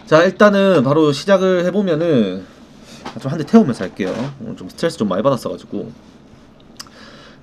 자, 일단은 바로 시작을 해보면은 좀 한 대 태우면서 할게요. 좀 스트레스 좀 많이 받았어가지고.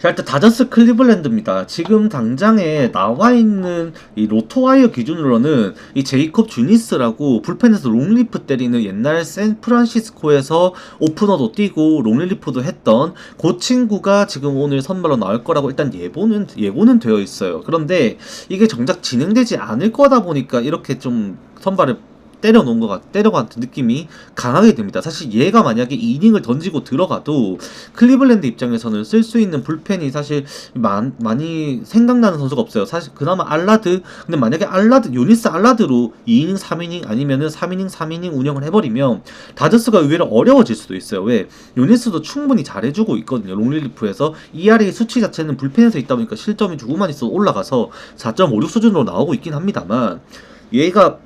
자, 일단 다저스 클리블랜드입니다. 지금 당장에 나와 있는 이 로토와이어 기준으로는 이 제이콥 주니스라고 불펜에서 롱리프 때리는 옛날 샌프란시스코에서 오프너도 뛰고 롱리프도 했던 그 친구가 지금 오늘 선발로 나올 거라고 일단 예고는 되어 있어요. 그런데 이게 정작 진행되지 않을 거다 보니까 이렇게 좀 선발을 때려간 느낌이 강하게 됩니다. 사실 얘가 만약에 2이닝을 던지고 들어가도 클리블랜드 입장에서는 쓸 수 있는 불펜이 사실 많이 생각나는 선수가 없어요. 사실 그나마 알라드, 근데 만약에 요니스 알라드로 2이닝 3이닝 아니면은 3이닝 3이닝 운영을 해버리면 다저스가 의외로 어려워질 수도 있어요. 왜? 요니스도 충분히 잘해주고 있거든요. 롱릴리프에서 ERA 수치 자체는 불펜에서 있다 보니까 실점이 조금만 있어도 올라가서 4.56 수준으로 나오고 있긴 합니다만, 얘가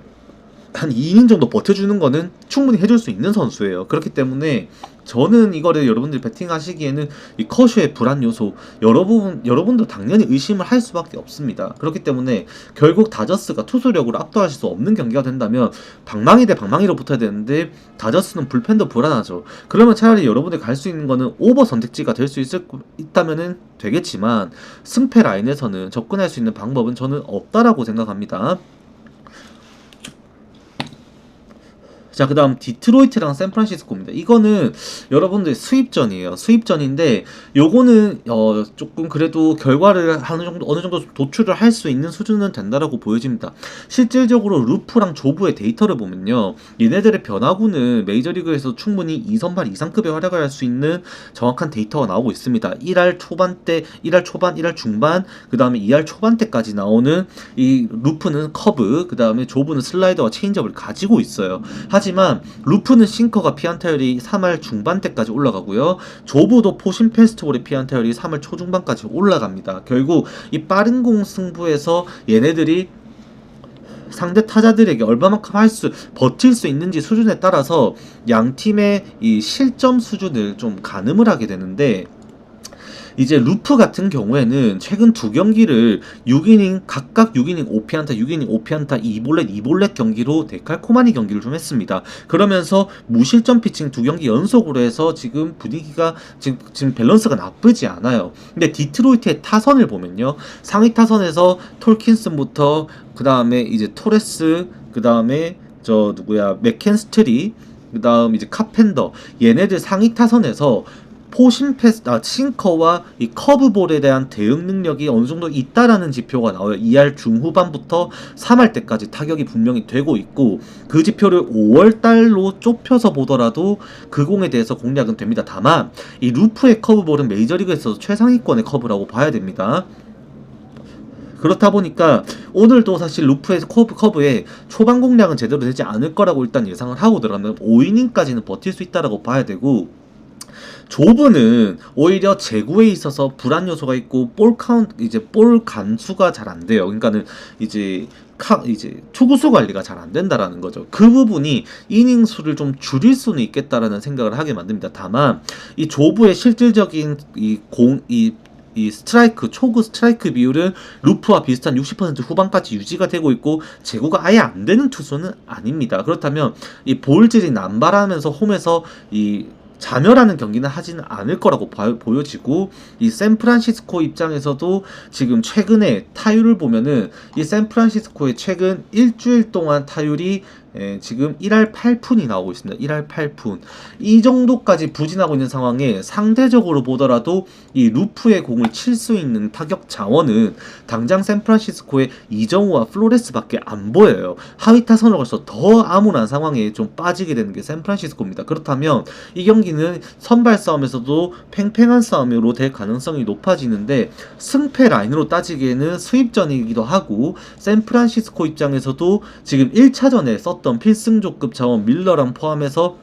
한 2이닝 정도 버텨주는 거는 충분히 해줄 수 있는 선수예요. 그렇기 때문에 저는 이거를 여러분들이 배팅하시기에는 이 커쇼의 불안 요소 여러분도 당연히 의심을 할 수밖에 없습니다. 그렇기 때문에 결국 다저스가 투수력으로 압도하실 수 없는 경기가 된다면 방망이 대 방망이로 붙어야 되는데 다저스는 불펜도 불안하죠. 그러면 차라리 여러분들이 갈 수 있는 거는 오버 선택지가 될 수 있다면은 되겠지만 승패 라인에서는 접근할 수 있는 방법은 저는 없다라고 생각합니다. 자, 그 다음 디트로이트랑 샌프란시스코입니다. 이거는 여러분들 수입전이에요. 수입전인데 요거는 조금 그래도 결과를 어느 정도 도출을 할 수 있는 수준은 된다라고 보여집니다. 실질적으로 루프랑 조부의 데이터를 보면요, 얘네들의 변화구는 메이저리그에서 충분히 2선발 이상급의 활약을 할 수 있는 정확한 데이터가 나오고 있습니다. 1할 초반대, 1할 초반, 1할 중반, 그 다음에 2할 초반대까지 나오는 이 루프는 커브, 그 다음에 조부는 슬라이더와 체인지업을 가지고 있어요. 하지만 루프는 싱커가 피안타율이 3할 중반대까지 올라가고요. 조부도 포심 패스트볼의 피안타율이 3할 초중반까지 올라갑니다. 결국 이 빠른 공 승부에서 얘네들이 상대 타자들에게 얼마만큼 버틸 수 있는지 수준에 따라서 양 팀의 이 실점 수준을 좀 가늠을 하게 되는데, 이제 루프 같은 경우에는 최근 두 경기를 6이닝 각각 6이닝 5피안타 6이닝 5피안타 2볼넷 경기로 데칼코마니 경기를 좀 했습니다. 그러면서 무실점 피칭 두 경기 연속으로 해서 지금 분위기가 지금 밸런스가 나쁘지 않아요. 근데 디트로이트의 타선을 보면요, 상위 타선에서 톨킨슨부터 그 다음에 이제 토레스, 그 다음에 저 누구야 맥켄스트리, 그 다음 이제 카펜더, 얘네들 상위 타선에서 싱커와 이 커브볼에 대한 대응 능력이 어느 정도 있다라는 지표가 나와요. 2할 중후반부터 3할 때까지 타격이 분명히 되고 있고, 그 지표를 5월 달로 좁혀서 보더라도 그 공에 대해서 공략은 됩니다. 다만 이 루프의 커브볼은 메이저리그에서 최상위권의 커브라고 봐야 됩니다. 그렇다 보니까 오늘도 사실 루프에서 커브의 초반 공략은 제대로 되지 않을 거라고 일단 예상을 하고 들어가면 5이닝까지는 버틸 수 있다라고 봐야 되고, 조브는 오히려 제구에 있어서 불안 요소가 있고 볼 간수가 잘 안 돼요. 그러니까는 이제 투구수 관리가 잘 안 된다라는 거죠. 그 부분이 이닝 수를 좀 줄일 수는 있겠다라는 생각을 하게 만듭니다. 다만 이 조브의 실질적인 초구 스트라이크 비율은 루프와 비슷한 60% 후반까지 유지가 되고 있고, 제구가 아예 안 되는 투수는 아닙니다. 그렇다면 이 볼질이 남발하면서 홈에서 자멸하는 경기는 하지는 않을 거라고 보여지고, 이 샌프란시스코 입장에서도 지금 최근에 타율을 보면은 이 샌프란시스코의 최근 일주일 동안 타율이 지금 1할 8푼이 나오고 있습니다. 1할 8푼. 이 정도까지 부진하고 있는 상황에 상대적으로 보더라도 이 루프의 공을 칠 수 있는 타격 자원은 당장 샌프란시스코의 이정우와 플로레스밖에 안 보여요. 하위 타선으로 가서 더 암울한 상황에 좀 빠지게 되는 게 샌프란시스코입니다. 그렇다면 이 경기는 선발 싸움에서도 팽팽한 싸움으로 될 가능성이 높아지는데, 승패 라인으로 따지기에는 수입전이기도 하고, 샌프란시스코 입장에서도 지금 1차전에 썼던 필승조급 자원 밀러랑 포함해서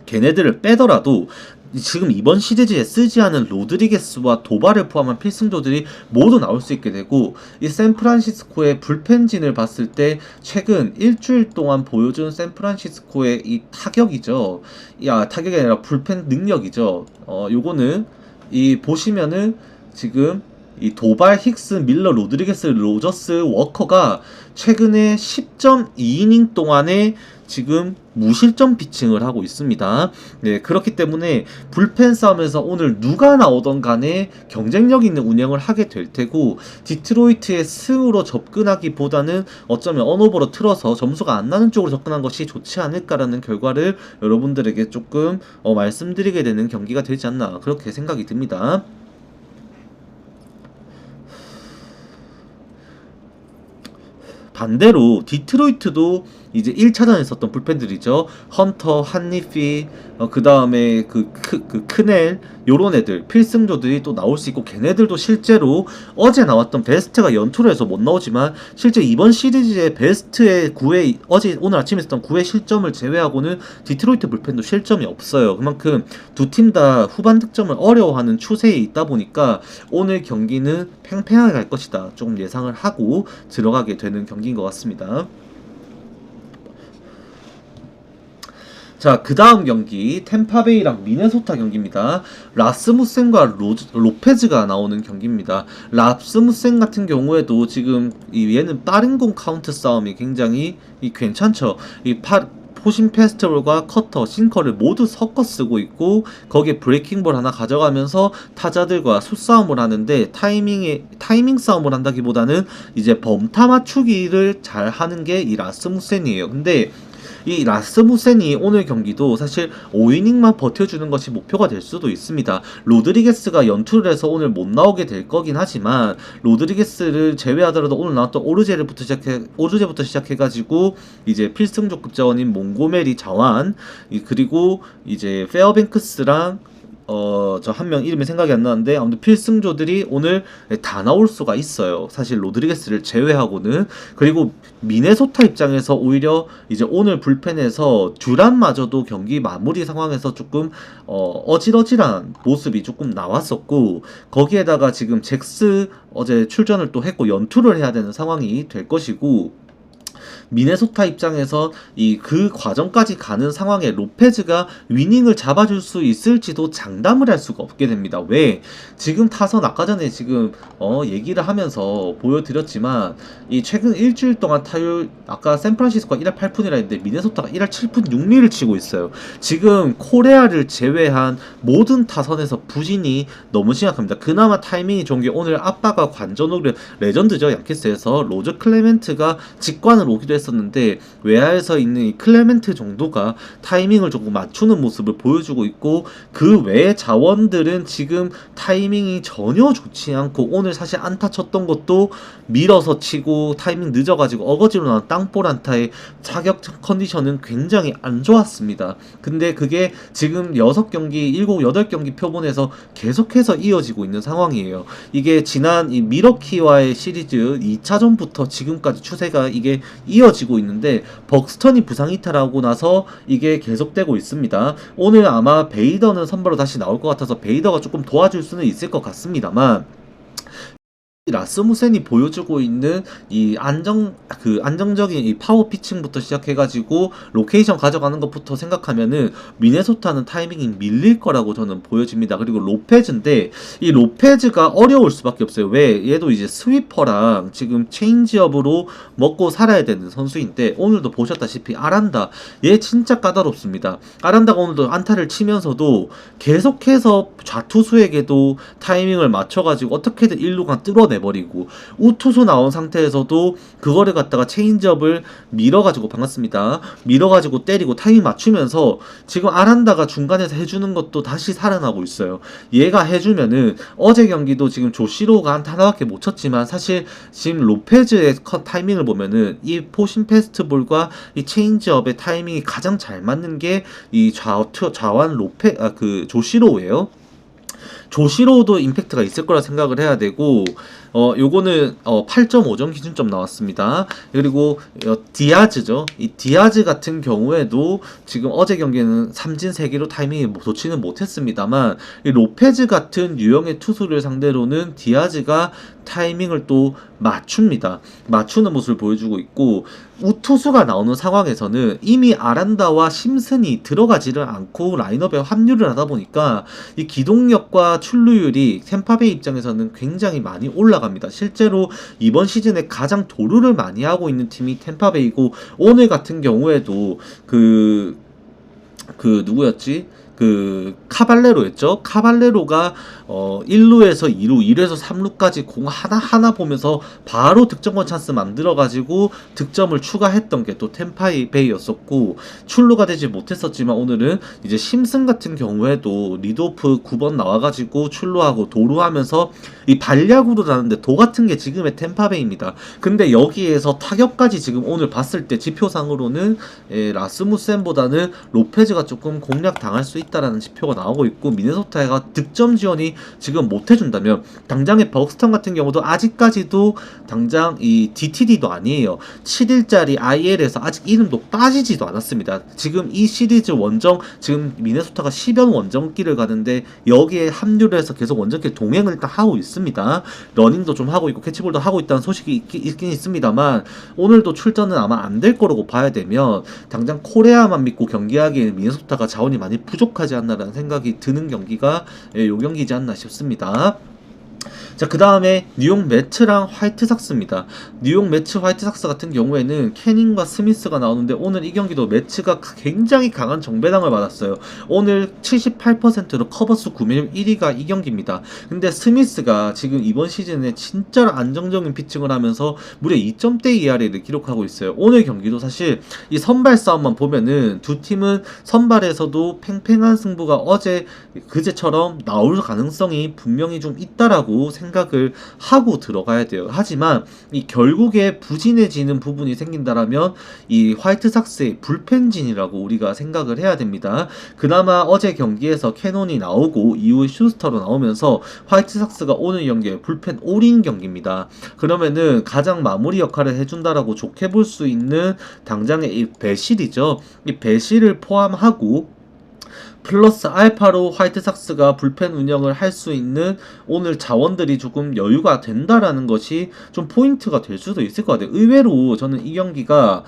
걔네들을 빼더라도 지금 이번 시리즈에 쓰지 않은 로드리게스와 도발을 포함한 필승조들이 모두 나올 수 있게 되고, 이 샌프란시스코의 불펜진을 봤을 때 최근 일주일 동안 보여준 샌프란시스코의 이 타격이죠. 타격이 아니라 불펜 능력이죠. 요거는 보시면은 지금 이 도발, 힉스, 밀러, 로드리게스, 로저스, 워커가 최근에 10.2이닝 동안에 지금 무실점 피칭을 하고 있습니다. 네, 그렇기 때문에 불펜 싸움에서 오늘 누가 나오던 간에 경쟁력 있는 운영을 하게 될 테고, 디트로이트의 승으로 접근하기보다는 어쩌면 언오버로 틀어서 점수가 안 나는 쪽으로 접근한 것이 좋지 않을까라는 결과를 여러분들에게 조금 말씀드리게 되는 경기가 되지 않나, 그렇게 생각이 듭니다. 반대로 디트로이트도 이제 1차전에 있었던 불펜들이죠. 헌터, 한니피, 그 다음에 크넬, 요런 애들, 필승조들이 또 나올 수 있고, 걔네들도 실제로 어제 나왔던 베스트가 연투를 해서 못 나오지만, 실제 이번 시리즈의 베스트의 9회, 오늘 아침에 있었던 9회 실점을 제외하고는 디트로이트 불펜도 실점이 없어요. 그만큼 두 팀 다 후반 득점을 어려워하는 추세에 있다 보니까 오늘 경기는 팽팽하게 갈 것이다, 조금 예상을 하고 들어가게 되는 경기인 것 같습니다. 자, 그 다음 경기 템파베이랑 미네소타 경기입니다. 라스무센과 로페즈가 나오는 경기입니다. 라스무센 같은 경우에도 지금 얘는 빠른 공 카운트 싸움이 굉장히 괜찮죠. 포신 페스티벌과 커터, 싱커를 모두 섞어 쓰고 있고, 거기에 브레이킹볼 하나 가져가면서 타자들과 수싸움을 하는데, 타이밍 싸움을 한다기보다는 이제 범타 맞추기를 잘 하는 게 이 라스무센이에요. 근데 이 라스무센이 오늘 경기도 사실 5이닝만 버텨주는 것이 목표가 될 수도 있습니다. 로드리게스가 연투를 해서 오늘 못 나오게 될 거긴 하지만, 로드리게스를 제외하더라도 오늘 나왔던 오르제부터 시작해가지고 이제 필승조급 자원인 몽고메리 자완, 그리고 이제 페어뱅크스랑 저 한 명 이름이 생각이 안 나는데, 아무튼 필승조들이 오늘 다 나올 수가 있어요. 사실 로드리게스를 제외하고는. 그리고 미네소타 입장에서 오히려 이제 오늘 불펜에서 듀란마저도 경기 마무리 상황에서 조금 어질어질한 모습이 조금 나왔었고, 거기에다가 지금 잭스 어제 출전을 또 했고 연투를 해야 되는 상황이 될 것이고, 미네소타 입장에서 그 과정까지 가는 상황에 로페즈가 위닝을 잡아줄 수 있을지도 장담을 할 수가 없게 됩니다. 왜? 지금 타선 아까 전에 지금 얘기를 하면서 보여드렸지만, 이 최근 일주일 동안 타율, 아까 샌프란시스코가 1할 8푼이라 했는데 미네소타가 1할 7푼 6리를 치고 있어요. 지금 코레아를 제외한 모든 타선에서 부진이 너무 심각합니다. 그나마 타이밍이 좋은 게 오늘 아빠가 관전으로 레전드죠. 양키스에서 로저 클레멘트가 직관을 오기도 했었는데, 외야에서 있는 이 클레멘트 정도가 타이밍을 조금 맞추는 모습을 보여주고 있고, 그 외의 자원들은 지금 타이밍이 전혀 좋지 않고, 오늘 사실 안타 쳤던 것도 밀어서 치고 타이밍 늦어가지고 어거지로 나온 땅볼 안타의 타격 컨디션은 굉장히 안 좋았습니다. 근데 그게 지금 6경기, 7, 8경기 표본에서 계속해서 이어지고 있는 상황이에요. 이게 지난 이 미러키와의 시리즈 2차전부터 지금까지 추세가 이게 이어지고 있는데, 벅스턴이 부상 이탈하고 나서 이게 계속되고 있습니다. 오늘 아마 베이더는 선발로 다시 나올 것 같아서 베이더가 조금 도와줄 수는 있을 것 같습니다만, 라스무센이 보여주고 있는 이 안정적인 이 파워 피칭부터 시작해가지고 로케이션 가져가는 것부터 생각하면은 미네소타는 타이밍이 밀릴 거라고 저는 보여집니다. 그리고 로페즈인데, 이 로페즈가 어려울 수밖에 없어요. 왜? 얘도 이제 스위퍼랑 지금 체인지업으로 먹고 살아야 되는 선수인데, 오늘도 보셨다시피 아란다, 얘 진짜 까다롭습니다. 아란다가 오늘도 안타를 치면서도 계속해서 좌투수에게도 타이밍을 맞춰가지고 어떻게든 1루간 뚫어내버리고, 우투수 나온 상태에서도 그거를 갖다가 체인지업을 밀어가지고, 반갑습니다, 밀어가지고 때리고 타이밍 맞추면서 지금 아란다가 중간에서 해주는 것도 다시 살아나고 있어요. 얘가 해주면은 어제 경기도 지금 조시로가 안타 하나밖에 못 쳤지만, 사실 지금 로페즈의 컷 타이밍을 보면은 이 포신 페스트볼과 이 체인지업의 타이밍이 가장 잘 맞는 게 이 좌완 조시로예요. 조시로도 임팩트가 있을 거라 생각을 해야 되고, 요거는 8.5점 기준점 나왔습니다. 그리고 디아즈죠. 이 디아즈 같은 경우에도 지금 어제 경기는 삼진 3개로 타이밍이 좋지는 못했습니다만, 이 로페즈 같은 유형의 투수를 상대로는 디아즈가 타이밍을 또 맞춥니다. 맞추는 모습을 보여주고 있고, 우투수가 나오는 상황에서는 이미 아란다와 심슨이 들어가지를 않고 라인업에 합류를 하다 보니까 이 기동력과 템파 출루율이 템파베이 입장에서는 굉장히 많이 올라갑니다. 실제로 이번 시즌에 가장 도루를 많이 하고 있는 팀이 템파베이고, 오늘 같은 경우에도 누구였지? 카발레로였죠. 카발레로가 1루에서 2루, 2루에서 3루까지 공 하나하나 보면서 바로 득점권 찬스 만들어가지고 득점을 추가했던 게 또 템파베이였었고, 출루가 되지 못했었지만 오늘은 이제 심슨 같은 경우에도 리드오프 9번 나와가지고 출루하고 도루하면서 이 발야구로 나는데 도 같은 게 지금의 템파베이입니다. 근데 여기에서 타격까지 지금 오늘 봤을 때 지표상으로는 라스무센보다는 로페즈가 조금 공략 당할 수 있다라는 지표가 나오고 있고, 미네소타가 득점 지원이 지금 못 해준다면 당장의 버스턴 같은 경우도 아직까지도 당장 이 DTD도 아니에요. 7일짜리 IL에서 아직 이름도 빠지지도 않았습니다. 지금 이 시리즈 원정, 지금 미네소타가 10연 원정길을 가는데 여기에 합류를 해서 계속 원정길 동행을 일단 하고 있습니다. 러닝도 좀 하고 있고 캐치볼도 하고 있다는 소식이 있긴 있습니다만, 오늘도 출전은 아마 안 될 거라고 봐야 되면 당장 코레아만 믿고 경기하기에는 미네소타가 자원이 많이 부족하지 않나라는 생각이 드는 경기가 요 경기지 않나 싶습니다. 자, 그 다음에 뉴욕 매츠랑 화이트삭스입니다. 뉴욕 매츠 화이트삭스 같은 경우에는 캐닝과 스미스가 나오는데, 오늘 이 경기도 매츠가 굉장히 강한 정배당을 받았어요. 오늘 78%로 커버수 구매율 1위가 이 경기입니다. 근데 스미스가 지금 이번 시즌에 진짜로 안정적인 피칭을 하면서 무려 2점대 ERA를 기록하고 있어요. 오늘 경기도 사실 이 선발 싸움만 보면은 두 팀은 선발에서도 팽팽한 승부가 그제처럼 나올 가능성이 분명히 좀 있다라고 생각을 하고 들어가야 돼요. 하지만 이 결국에 부진해지는 부분이 생긴다라면 이 화이트삭스의 불펜진이라고 우리가 생각을 해야 됩니다. 그나마 어제 경기에서 캐논이 나오고 이후에 슈스터로 나오면서 화이트삭스가 오늘 경기에 불펜 올인 경기입니다. 그러면은 가장 마무리 역할을 해준다라고 좋게 볼 수 있는 당장의 이 배실이죠. 이 배실을 포함하고 플러스 알파로 화이트삭스가 불펜 운영을 할 수 있는 오늘 자원들이 조금 여유가 된다라는 것이 좀 포인트가 될 수도 있을 것 같아요. 의외로 저는 이 경기가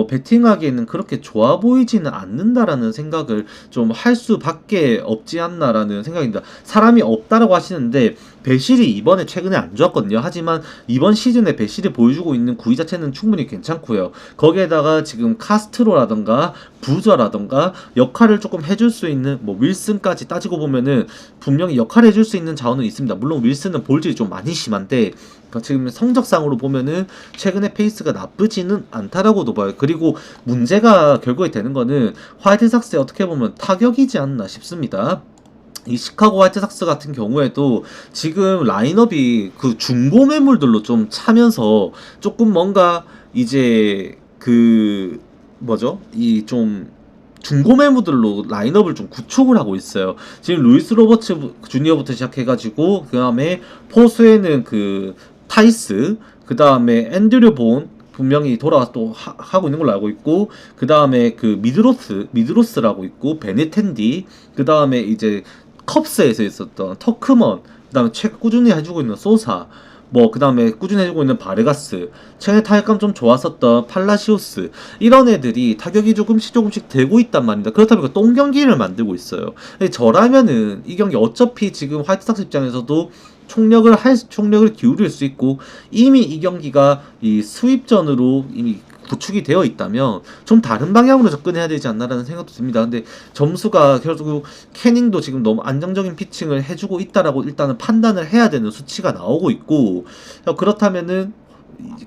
배팅하기에는 그렇게 좋아 보이지는 않는다라는 생각을 좀 할 수밖에 없지 않나라는 생각입니다. 사람이 없다라고 하시는데 배실이 이번에 최근에 안 좋았거든요. 하지만 이번 시즌에 배실이 보여주고 있는 구위 자체는 충분히 괜찮고요. 거기에다가 지금 카스트로라던가 부저라던가 역할을 조금 해줄 수 있는 뭐 윌슨까지 따지고 보면은 분명히 역할을 해줄 수 있는 자원은 있습니다. 물론 윌슨은 볼질이 좀 많이 심한데 지금 성적상으로 보면은 최근에 페이스가 나쁘지는 않다라고도 봐요. 그리고 문제가 결국에 되는 거는 화이트삭스의 어떻게 보면 타격이지 않나 싶습니다. 이 시카고 화이트삭스 같은 경우에도 지금 라인업이 그 중고 매물들로 좀 차면서 조금 뭔가 이제 이 좀 중고 매물들로 라인업을 좀 구축을 하고 있어요. 지금 루이스 로버츠 주니어부터 시작해가지고 그 다음에 포수에는 타이스, 그 다음에 앤드류 본 분명히 돌아와서 또 하고 있는 걸로 알고 있고, 그 다음에 미드로스라고 있고, 베네텐디, 그 다음에 이제 컵스에서 있었던 터크먼, 그 다음에 꾸준히 해주고 있는 소사, 그 다음에 꾸준히 해주고 있는 바르가스, 최근에 타격감 좀 좋았었던 팔라시오스, 이런 애들이 타격이 조금씩 되고 있단 말입니다. 그렇다 보니까 똥경기를 만들고 있어요. 저라면은 이 경기 어차피 지금 화이트삭스 입장에서도 총력을 기울일 수 있고, 이미 이 경기가 이 수입전으로 이미 구축이 되어 있다면 좀 다른 방향으로 접근해야 되지 않나라는 생각도 듭니다. 근데 점수가 결국 캐닝도 지금 너무 안정적인 피칭을 해주고 있다라고 일단은 판단을 해야 되는 수치가 나오고 있고, 그렇다면은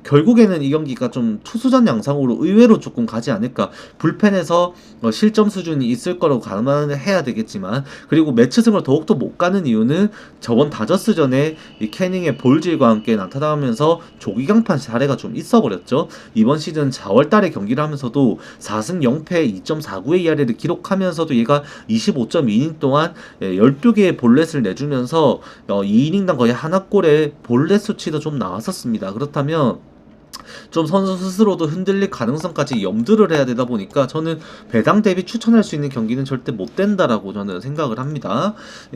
결국에는 이 경기가 좀 투수전 양상으로 의외로 조금 가지 않을까. 불펜에서 실점 수준이 있을 거라고 감안을 해야 되겠지만, 그리고 매치승을 더욱더 못 가는 이유는 저번 다저스전에 이 캐닝의 볼질과 함께 나타나면서 조기강판 사례가 좀 있어버렸죠. 이번 시즌 4월달에 경기를 하면서도 4승 0패 2.49의 ERA를 기록하면서도 얘가 25.2이닝 동안 12개의 볼넷을 내주면서 2이닝당 거의 하나골의 볼넷 수치도 좀 나왔었습니다. 그렇다면 좀 선수 스스로도 흔들릴 가능성까지 염두를 해야 되다 보니까 저는 배당 대비 추천할 수 있는 경기는 절대 못 된다라고 저는 생각을 합니다.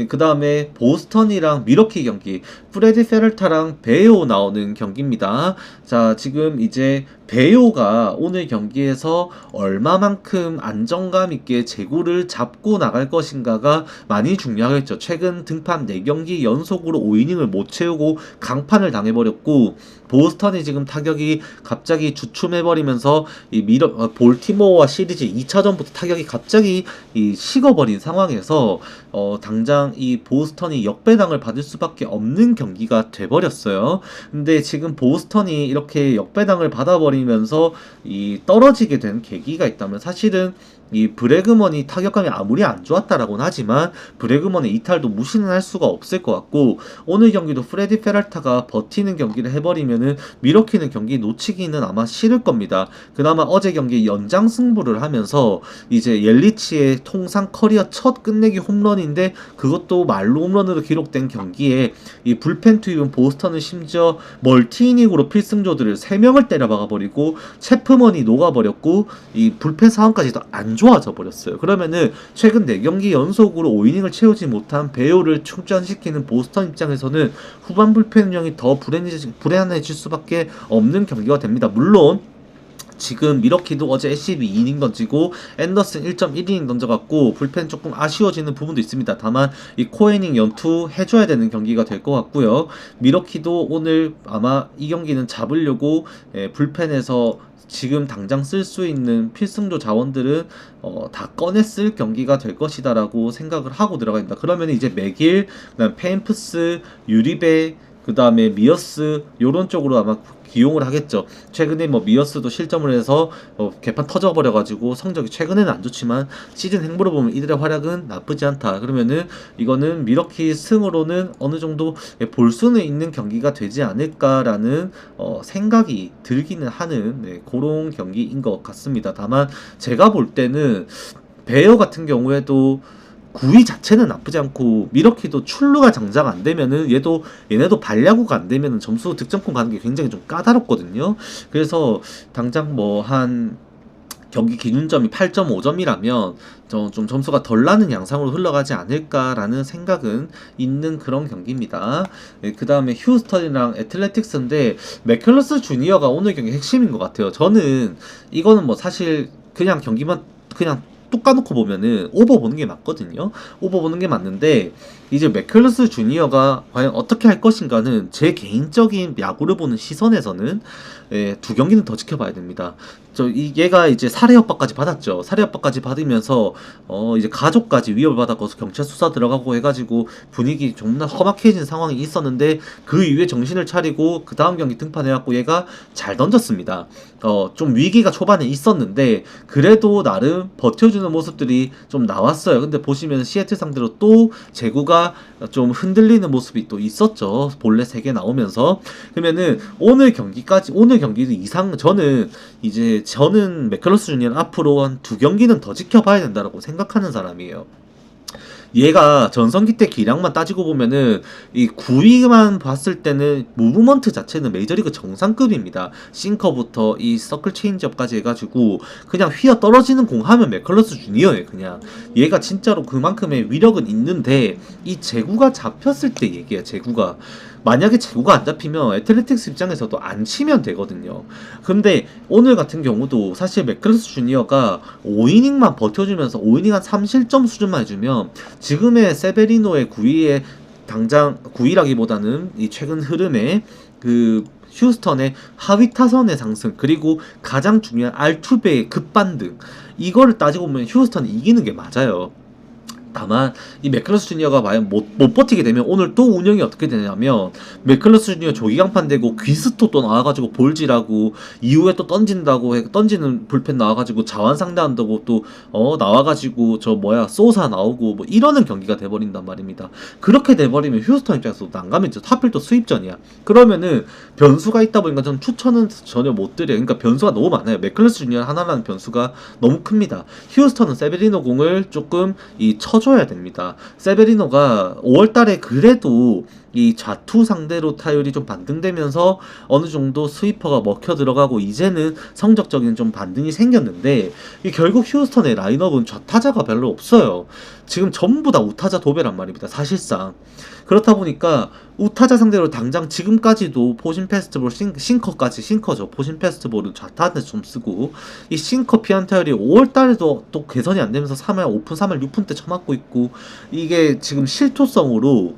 그 다음에 보스턴이랑 미러키 경기, 프레디 페럴타랑 베오 나오는 경기입니다. 자, 지금 이제 베오가 오늘 경기에서 얼마만큼 안정감 있게 제구를 잡고 나갈 것인가가 많이 중요하겠죠. 최근 등판 4경기 연속으로 5이닝을 못 채우고 강판을 당해버렸고, 보스턴이 지금 타격이 갑자기 주춤해버리면서 볼티모어와 시리즈 2차전부터 타격이 갑자기 식어버린 상황에서 당장 이 보스턴이 역배당을 받을 수밖에 없는 경기가 돼버렸어요. 근데 지금 보스턴이 이렇게 역배당을 받아버리면서 떨어지게 된 계기가 있다면, 사실은 이 브래그먼이 타격감이 아무리 안 좋았다라고는 하지만 브래그먼의 이탈도 무시는 할 수가 없을 것 같고, 오늘 경기도 프레디 페랄타가 버티는 경기를 해버리면은 미러키는 경기 놓치기는 아마 싫을 겁니다. 그나마 어제 경기 연장 승부를 하면서 이제 옐리치의 통상 커리어 첫 끝내기 홈런인데, 그것도 말로 홈런으로 기록된 경기에 이 불펜 투입은 보스턴은 심지어 멀티이닝으로 필승조들을 3명을 때려박아버리고 체프먼이 녹아버렸고 이 불펜 상황까지도 안 좋아져 버렸어요. 그러면은 최근 4경기 연속으로 5이닝을 채우지 못한 베오를 충전시키는 보스턴 입장에서는 후반 불펜 운영이 더 불안해질 수밖에 없는 경기가 됩니다. 물론 지금 미러키도 어제 SCB 2이닝 던지고 앤더슨 1.1이닝 던져갖고 불펜 조금 아쉬워지는 부분도 있습니다. 다만 이 코에닝 연투 해줘야 되는 경기가 될 것 같고요. 미러키도 오늘 아마 이 경기는 잡으려고 불펜에서 지금 당장 쓸 수 있는 필승조 자원들은 다 꺼내 쓸 경기가 될 것이다 라고 생각을 하고 들어갑니다. 그러면 이제 맥일, 그다음 페인프스, 유리베, 그 다음에 미어스 요런 쪽으로 아마 기용을 하겠죠. 최근에 뭐 미어스도 실점을 해서 개판 터져버려가지고 성적이 최근에는 안 좋지만 시즌 행보로 보면 이들의 활약은 나쁘지 않다. 그러면은 이거는 미러키 승으로는 어느 정도 볼 수는 있는 경기가 되지 않을까라는 생각이 들기는 하는 그런 경기인 것 같습니다. 다만 제가 볼 때는 베어 같은 경우에도 구위 자체는 나쁘지 않고, 미러키도 출루가 장작 안 되면은 얘네도 발야구가 안 되면은 점수 득점권 가는 게 굉장히 좀 까다롭거든요. 그래서 당장 뭐 한 경기 기준점이 8.5점이라면 좀 점수가 덜 나는 양상으로 흘러가지 않을까라는 생각은 있는 그런 경기입니다. 그 다음에 휴스턴이랑 애틀레틱스인데 맥컬러스 주니어가 오늘 경기 핵심인 것 같아요. 저는 이거는 뭐 사실 그냥 경기만 그냥 뚝 까놓고 보면은 오버 보는 게 맞거든요. 오버 보는 게 맞는데 이제 맥컬러스 주니어가 과연 어떻게 할 것인가는 제 개인적인 야구를 보는 시선에서는 2경기는 더 지켜봐야 됩니다. 얘가 이제 살해 협박까지 받았죠. 살해 협박까지 받으면서 이제 가족까지 위협을 받았고 경찰 수사 들어가고 해가지고 분위기 존나 험악해진 상황이 있었는데, 그 이후에 정신을 차리고 그 다음 경기 등판해갖고 얘가 잘 던졌습니다. 좀 위기가 초반에 있었는데 그래도 나름 버텨주는 모습들이 좀 나왔어요. 근데 보시면 시애틀 상대로 또 제구가 좀 흔들리는 모습이 또 있었죠. 본래 3개 나오면서. 그러면은 오늘 경기도 저는 맥컬러스 주니어는 앞으로 한 2경기는 더 지켜봐야 된다고 생각하는 사람이에요. 얘가 전성기 때 기량만 따지고 보면은 이 9위만 봤을 때는 무브먼트 자체는 메이저리그 정상급입니다. 싱커부터 이 서클 체인지업까지 해가지고 그냥 휘어 떨어지는 공 하면 맥컬러스 주니어예요. 그냥 얘가 진짜로 그만큼의 위력은 있는데 이 제구가 잡혔을 때 얘기야. 제구가 만약에 제구가 안 잡히면 애틀레틱스 입장에서도 안 치면 되거든요. 근데 오늘 같은 경우도 사실 맥컬러스 주니어가 5이닝만 버텨주면서 5이닝 한 3실점 수준만 해주면 지금의 세베리노의 9위에 당장 9위라기보다는 이 최근 흐름에 그 휴스턴의 하위 타선의 상승, 그리고 가장 중요한 알투베의 급반등, 이거를 따지고 보면 휴스턴이 이기는 게 맞아요. 다만 이 맥컬러스 주니어가 과연 못 버티게 되면 오늘 또 운영이 어떻게 되냐면, 맥컬러스 주니어 조기강판 되고 귀스토 또 나와가지고 볼질하고 이후에 또 던지는 불펜 나와가지고 자완 상대한다고 또 나와가지고 소사 나오고 뭐 이러는 경기가 돼버린단 말입니다. 그렇게 돼버리면 휴스턴 입장에서도 난감했죠. 하필 또 수입전이야. 그러면은 변수가 있다 보니까 저는 추천은 전혀 못 드려요. 그러니까 변수가 너무 많아요. 맥컬러스 주니어 하나라는 변수가 너무 큽니다. 휴스턴은 세베리노 공을 조금 쳐줘야 됩니다. 세베리노가 5월달에 그래도 이 좌투 상대로 타율이 좀 반등되면서 어느 정도 스위퍼가 먹혀 들어가고 이제는 성적적인 좀 반등이 생겼는데 이 결국 휴스턴의 라인업은 좌타자가 별로 없어요. 지금 전부 다 우타자 도배란 말입니다. 사실상. 그렇다 보니까 우타자 상대로 당장 지금까지도 포신 페스티벌 싱커까지 싱커죠. 포신 페스티벌은 좌타한테 좀 쓰고 이 싱커 피안타율이 5월달에도 또 개선이 안 되면서 3할 5푼 3할 6푼 때 쳐맞고 있고 이게 지금 실토성으로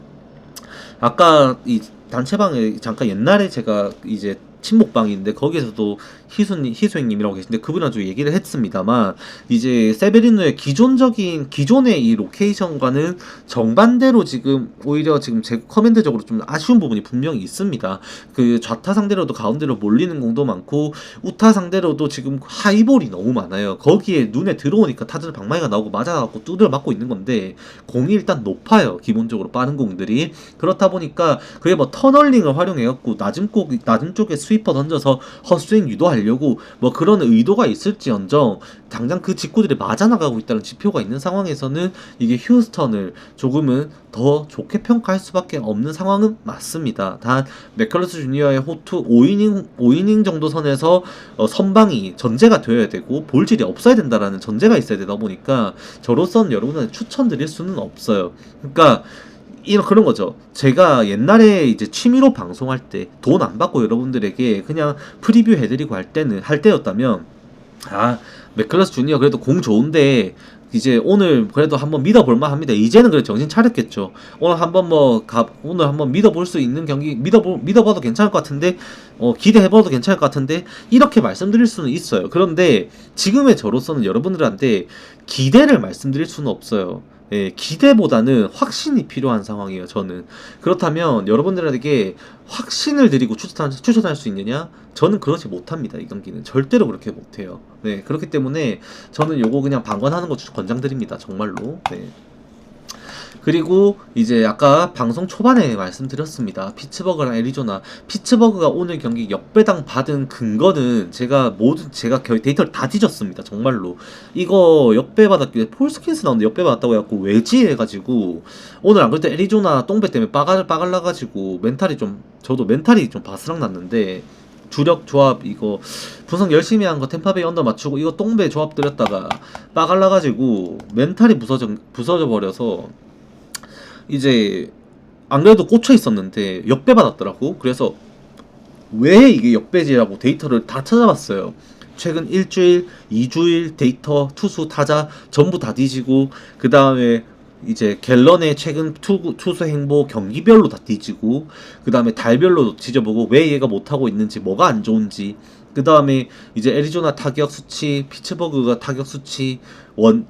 아까 이 단체방에 잠깐 옛날에 제가 이제 친목방인데 거기에서도 희수행님이라고 계신데 그분이랑 좀 얘기를 했습니다만 이제 세베리누의 기존의 이 로케이션과는 정반대로 지금 오히려 지금 제 커맨드적으로 좀 아쉬운 부분이 분명히 있습니다. 그 좌타 상대로도 가운데로 몰리는 공도 많고 우타 상대로도 지금 하이볼이 너무 많아요. 거기에 눈에 들어오니까 타자는 방망이가 나오고 맞아갖고 두드려 맞고 있는 건데 공이 일단 높아요. 기본적으로 빠른 공들이 그렇다 보니까 그게 뭐 터널링을 활용해갖고 낮은 쪽에 스위퍼 던져서 헛스윙 유도하려고 뭐 그런 의도가 있을지언정 당장 그 직구들이 맞아나가고 있다는 지표가 있는 상황에서는 이게 휴스턴을 조금은 더 좋게 평가할 수밖에 없는 상황은 맞습니다. 단 맥컬러스 주니어의 호투 5이닝 정도 선에서 선방이 전제가 되어야 되고 볼질이 없어야 된다라는 전제가 있어야 되다 보니까 저로서는 여러분한테 추천드릴 수는 없어요. 그러니까 그런 거죠. 제가 옛날에 이제 취미로 방송할 때 돈 안 받고 여러분들에게 그냥 프리뷰 해드리고 할 때였다면 맥클러스 주니어 그래도 공 좋은데 이제 오늘 그래도 한번 믿어볼만 합니다. 이제는 그래 정신 차렸겠죠. 오늘 한번 믿어볼 수 있는 경기 믿어봐도 괜찮을 것 같은데 기대해봐도 괜찮을 것 같은데 이렇게 말씀드릴 수는 있어요. 그런데 지금의 저로서는 여러분들한테 기대를 말씀드릴 수는 없어요. 예, 기대보다는 확신이 필요한 상황이에요, 저는. 그렇다면 여러분들에게 확신을 드리고 추천할 수 있느냐? 저는 그렇지 못합니다, 이 경기는. 절대로 그렇게 못해요. 네, 그렇기 때문에 저는 요거 그냥 방관하는 거 권장드립니다, 정말로. 네. 그리고 이제 아까 방송 초반에 말씀드렸습니다. 피츠버그랑 애리조나. 피츠버그가 오늘 경기 역배당 받은 근거는 제가 데이터를 다 뒤졌습니다. 정말로. 이거 역배 받았길래 폴스킨스 나오는데 역배 받았다고 해갖고 외지해가지고 오늘 안 그래도 애리조나 똥배 때문에 빠갈 나가지고 저도 멘탈이 좀 바스락 났는데 주력 조합 이거 분석 열심히 한 거 템파베이 언더 맞추고 이거 똥배 조합 들였다가 빠갈라가지고 멘탈이 부서져 버려서 이제 안 그래도 꽂혀 있었는데 역배 받았더라고. 그래서 왜 이게 역배지라고 데이터를 다 찾아봤어요. 최근 일주일, 2주일 데이터, 투수, 타자 전부 다 뒤지고 그 다음에 이제 갤런의 최근 투수 행보 경기별로 다 뒤지고 그 다음에 달별로 뒤져보고 왜 얘가 못하고 있는지 뭐가 안 좋은지 그 다음에 이제 애리조나 타격 수치, 피츠버그가 타격 수치,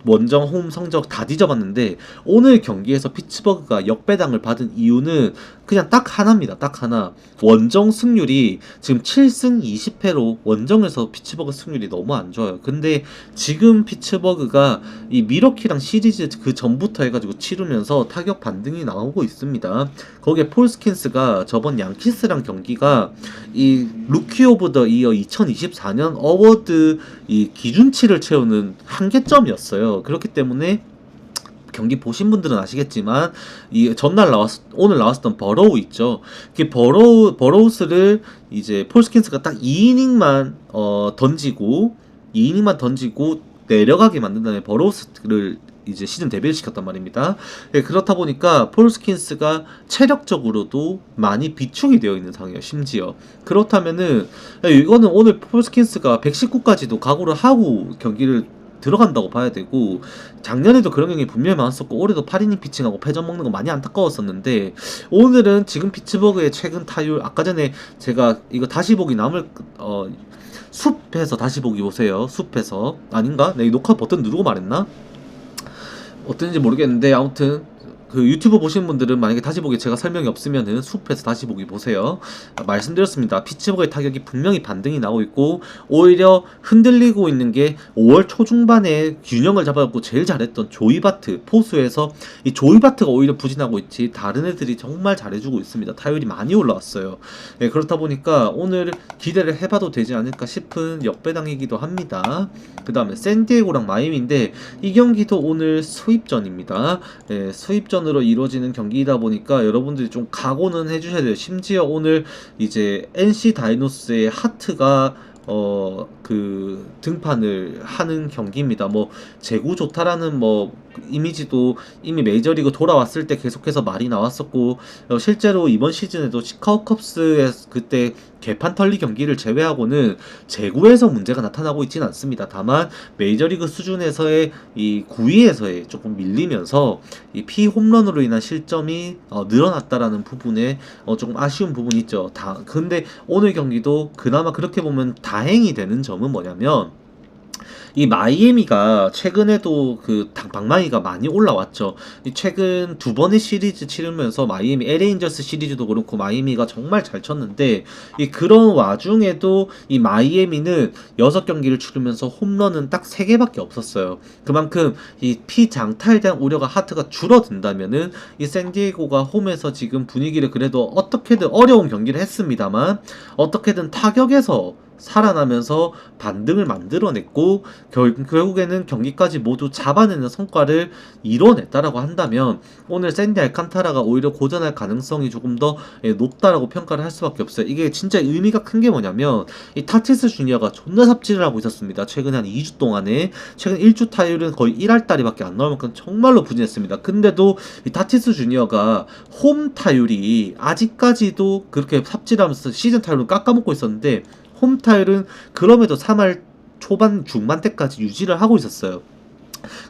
원정 홈 성적 다 뒤져봤는데 오늘 경기에서 피츠버그가 역배당을 받은 이유는 그냥 딱 하나입니다. 딱 하나. 원정 승률이 지금 7승 20패로 원정에서 피츠버그 승률이 너무 안 좋아요. 근데 지금 피츠버그가 이 미러키랑 시리즈 그 전부터 해가지고 치르면서 타격 반등이 나오고 있습니다. 거기에 폴스킨스가 저번 양키스랑 경기가 이 루키 오브 더 이어 2024년 어워드 이 기준치를 채우는 한계점이었어요. 그렇기 때문에 경기 보신 분들은 아시겠지만 이 오늘 나왔었던 버로우 있죠. 그 버로우스를 이제 폴스킨스가 딱 2이닝만 던지고 내려가게 만든 다음에 버로우스를 이제 시즌 데뷔를 시켰단 말입니다. 예, 그렇다 보니까 폴스킨스가 체력적으로도 많이 비축이 되어 있는 상황이에요. 심지어 그렇다면은 이거는 오늘 폴스킨스가 119까지도 각오를 하고 경기를 들어간다고 봐야 되고 작년에도 그런 경기 분명히 많았었고 올해도 8이닝 피칭하고 패전 먹는 거 많이 안타까웠었는데 오늘은 지금 피츠버그의 최근 타율 아까 전에 제가 이거 다시 보기 숲에서 다시 보기 보세요. 숲에서 아닌가? 내가 녹화 버튼 누르고 말했나? 어떤지 모르겠는데 아무튼 그 유튜브 보시는 분들은 만약에 다시 보기 제가 설명이 없으면은 숲에서 다시 보기 보세요. 말씀드렸습니다. 피츠버그의 타격이 분명히 반등이 나오고 있고 오히려 흔들리고 있는 게 5월 초중반에 균형을 잡아갖고 제일 잘했던 조이바트 포수에서 이 조이바트가 오히려 부진하고 있지 다른 애들이 정말 잘해주고 있습니다. 타율이 많이 올라왔어요. 네, 그렇다 보니까 오늘 기대를 해봐도 되지 않을까 싶은 역배당이기도 합니다. 그 다음에 샌디에고랑 마이애미인데 이 경기도 오늘 수입전입니다. 네, 수입전 접전으로 이루어지는 경기이다 보니까 여러분들이 좀 각오는 해주셔야 돼요. 심지어 오늘 이제 NC 다이노스의 하트가 그 등판을 하는 경기입니다. 뭐 재구 좋다라는 뭐 이미지도 이미 메이저리그 돌아왔을 때 계속해서 말이 나왔었고, 실제로 이번 시즌에도 시카고 컵스의 그때 개판 털리 경기를 제외하고는 재구에서 문제가 나타나고 있지는 않습니다. 다만 메이저리그 수준에서의 이 9위에서의 조금 밀리면서 이 피홈런으로 인한 실점이 늘어났다라는 부분에 조금 아쉬운 부분이 있죠. 근데 오늘 경기도 그나마 그렇게 보면 다행이 되는 점은 뭐냐면, 이 마이애미가 최근에도 그 방망이가 많이 올라왔죠. 이 최근 두 번의 시리즈 치르면서 마이애미 LA 인저스 시리즈도 그렇고 마이애미가 정말 잘 쳤는데, 이 그런 와중에도 이 마이애미는 6경기를 치르면서 홈런은 딱 3개밖에 없었어요. 그만큼 이 피장타에 대한 우려가 하트가 줄어든다면은 이 샌디에고가 홈에서 지금 분위기를 그래도 어떻게든 어려운 경기를 했습니다만 어떻게든 타격에서 살아나면서 반등을 만들어냈고 결국에는 경기까지 모두 잡아내는 성과를 이뤄냈다라고 한다면 오늘 샌디 알칸타라가 오히려 고전할 가능성이 조금 더 높다라고 평가를 할 수밖에 없어요. 이게 진짜 의미가 큰 게 뭐냐면, 이 타티스 주니어가 존나 삽질을 하고 있었습니다. 최근에 한 2주 동안에. 최근 1주 타율은 거의 1할따리밖에 안 나올 만큼 정말로 부진했습니다. 근데도 이 타티스 주니어가 홈 타율이 아직까지도 그렇게 삽질하면서 시즌 타율을 깎아먹고 있었는데, 홈 타율은 그럼에도 3할 초반 중반 때까지 유지를 하고 있었어요.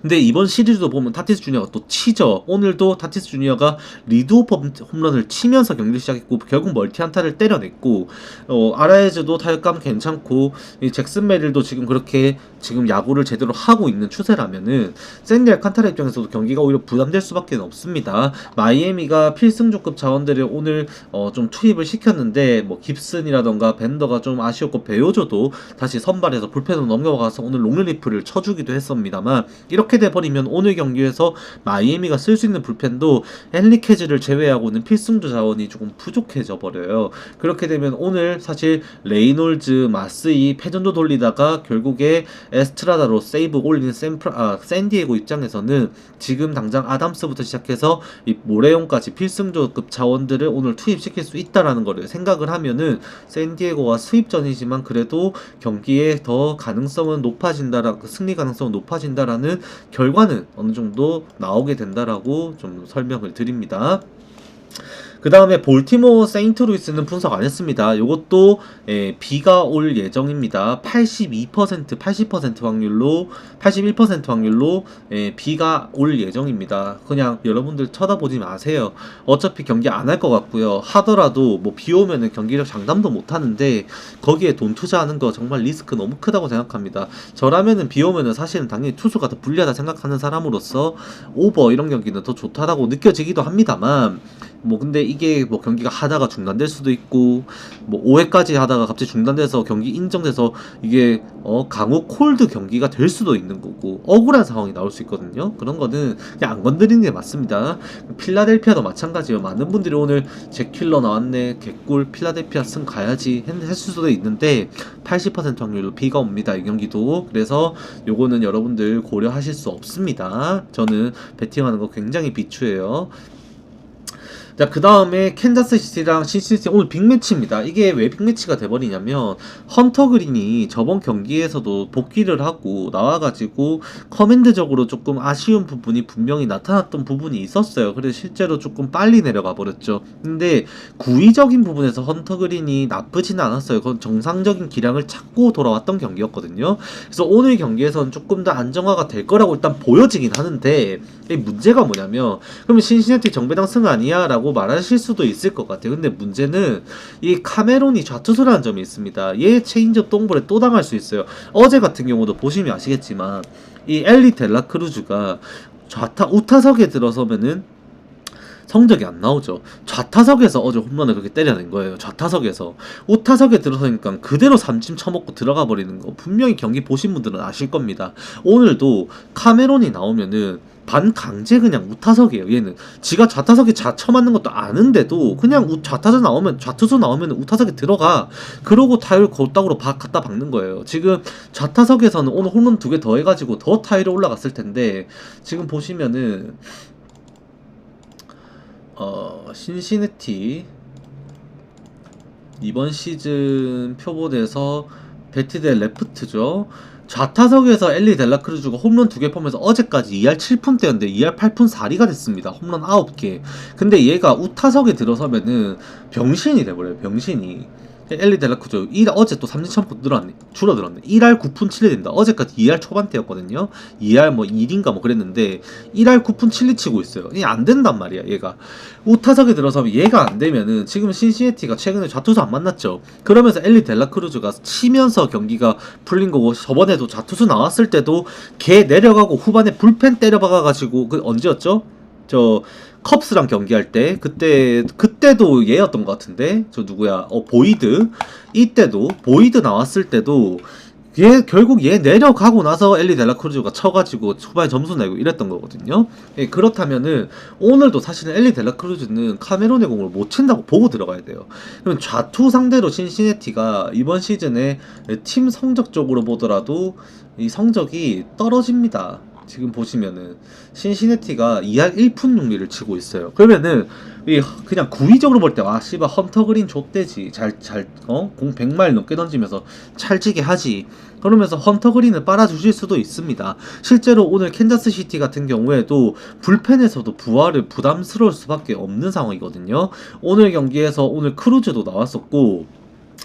근데 이번 시리즈도 보면 타티스 주니어가 또 치죠. 오늘도 타티스 주니어가 리드오프 홈런을 치면서 경기를 시작했고 결국 멀티 안타를 때려냈고, 아라에즈도 타격감 괜찮고 이 잭슨 메릴도 지금 그렇게 지금 야구를 제대로 하고 있는 추세라면은 샌디 알칸타라 입장에서도 경기가 오히려 부담될 수밖에 없습니다. 마이애미가 필승조급 자원들을 오늘 좀 투입을 시켰는데 뭐 깁슨이라던가 벤더가 좀 아쉬웠고 베요조도 다시 선발해서 불펜으로 넘겨가서 오늘 롱리리프를 쳐주기도 했습니다만, 이렇게 돼버리면 오늘 경기에서 마이애미가 쓸 수 있는 불펜도 헨리케즈를 제외하고는 필승조 자원이 조금 부족해져 버려요. 그렇게 되면 오늘 사실 레이놀즈, 마스이 패전도 돌리다가 결국에 에스트라다로 세이브 올린 샌디에고 입장에서는 지금 당장 아담스부터 시작해서 이 모레용까지 필승조급 자원들을 오늘 투입시킬 수 있다라는 거를 생각을 하면은 샌디에고가 수입전이지만 그래도 경기에 더 가능성은 승리 가능성은 높아진다라는 결과는 어느 정도 나오게 된다라고 좀 설명을 드립니다. 그 다음에 볼티모어 세인트루이스는 분석 안 했습니다. 이것도 비가 올 예정입니다. 80% 확률로 81% 확률로 비가 올 예정입니다. 그냥 여러분들 쳐다보지 마세요. 어차피 경기 안 할 것 같고요. 하더라도 뭐 비 오면은 경기력 장담도 못 하는데 거기에 돈 투자하는 거 정말 리스크 너무 크다고 생각합니다. 저라면은 비 오면은 사실은 당연히 투수가 더 불리하다 생각하는 사람으로서 오버 이런 경기는 더 좋다라고 느껴지기도 합니다만, 뭐 근데 이게 뭐 경기가 하다가 중단될 수도 있고 뭐 5회까지 하다가 갑자기 중단돼서 경기 인정돼서 이게 강호 콜드 경기가 될 수도 있는 거고 억울한 상황이 나올 수 있거든요. 그런 거는 그냥 안 건드리는 게 맞습니다. 필라델피아도 마찬가지예요. 많은 분들이 오늘 잭킬러 나왔네, 개꿀, 필라델피아 승 가야지 했을 수도 있는데 80% 확률로 비가 옵니다, 이 경기도. 그래서 요거는 여러분들 고려하실 수 없습니다. 저는 배팅하는 거 굉장히 비추해요. 자, 그 다음에 캔자스시티랑 신시티 오늘 빅매치입니다. 이게 왜 빅매치가 돼버리냐면 헌터 그린이 저번 경기에서도 복귀를 하고 나와가지고 커맨드적으로 조금 아쉬운 부분이 분명히 나타났던 부분이 있었어요. 그래서 실제로 조금 빨리 내려가 버렸죠. 근데 구위적인 부분에서 헌터 그린이 나쁘진 않았어요. 그건 정상적인 기량을 찾고 돌아왔던 경기였거든요. 그래서 오늘 경기에서는 조금 더 안정화가 될 거라고 일단 보여지긴 하는데, 이 문제가 뭐냐면 그러면 신시내티 정배당 승 아니야? 라고 말하실 수도 있을 것 같아요. 근데 문제는 이 카메론이 좌투수라는 점이 있습니다. 얘 체인지업 똥볼에 또 당할 수 있어요. 어제 같은 경우도 보시면 아시겠지만 이 엘리 델라크루즈가 우타석에 들어서면은 성적이 안 나오죠. 좌타석에서 어제 홈런을 그렇게 때려낸 거예요. 좌타석에서. 우타석에 들어서니까 그대로 삼진 쳐먹고 들어가 버리는 거 분명히 경기 보신 분들은 아실 겁니다. 오늘도 카메론이 나오면은 반강제 그냥 우타석이에요. 얘는 지가 좌타석에 쳐맞는 것도 아는데도 그냥 좌투수 나오면 우타석에 들어가, 그러고 타율 곧다구로 갖다 박는 거예요. 지금 좌타석에서는 오늘 홈런 2개 더 해가지고 더 타율이 올라갔을 텐데 지금 보시면은 신시내티 이번 시즌 표본에서 배트 대 레프트죠. 좌타석에서 엘리 델라크루즈가 홈런 2개 포함해서 어제까지 2할 7푼대였는데 2할 8푼 4리가 됐습니다. 홈런 9개. 근데 얘가 우타석에 들어서면은 병신이 돼버려요. 병신이. 엘리 델라크루즈 어제 또 삼진 첨부 줄어들었네. 1할 9푼 7리 된다. 어제까지 2할 초반대였거든요. 2할 뭐 1인가 뭐 그랬는데 1할 9푼 7리 치고 있어요. 이게 안 된단 말이야. 얘가 우타석에 들어서면 얘가 안 되면은 지금 신시내티가 최근에 좌투수 안 만났죠. 그러면서 엘리 델라크루즈가 치면서 경기가 풀린 거고, 저번에도 좌투수 나왔을 때도 걔 내려가고 후반에 불펜 때려박아가지고 그 언제였죠? 저 컵스랑 경기할 때 그때도 얘였던 것 같은데, 저 누구야? 보이드. 이때도 보이드 나왔을 때도 얘 결국 얘 내려가고 나서 엘리 델라크루즈가 쳐가지고 후반에 점수 내고 이랬던 거거든요. 예, 그렇다면은 오늘도 사실은 엘리 델라크루즈는 카메론의 공을 못 친다고 보고 들어가야 돼요. 그럼 좌투 상대로 신시내티가 이번 시즌에 팀 성적 적으로 보더라도 이 성적이 떨어집니다. 지금 보시면은 신시내티가 2할 1푼 6리를 치고 있어요. 그러면은 그냥 구위적으로 볼 때 와 씨발 헌터 그린 좆대지, 공 100마일 넘게 던지면서 찰지게 하지, 그러면서 헌터 그린을 빨아주실 수도 있습니다. 실제로 오늘 캔자스시티 같은 경우에도 불펜에서도 부활을 부담스러울 수밖에 없는 상황이거든요. 오늘 경기에서 오늘 크루즈도 나왔었고,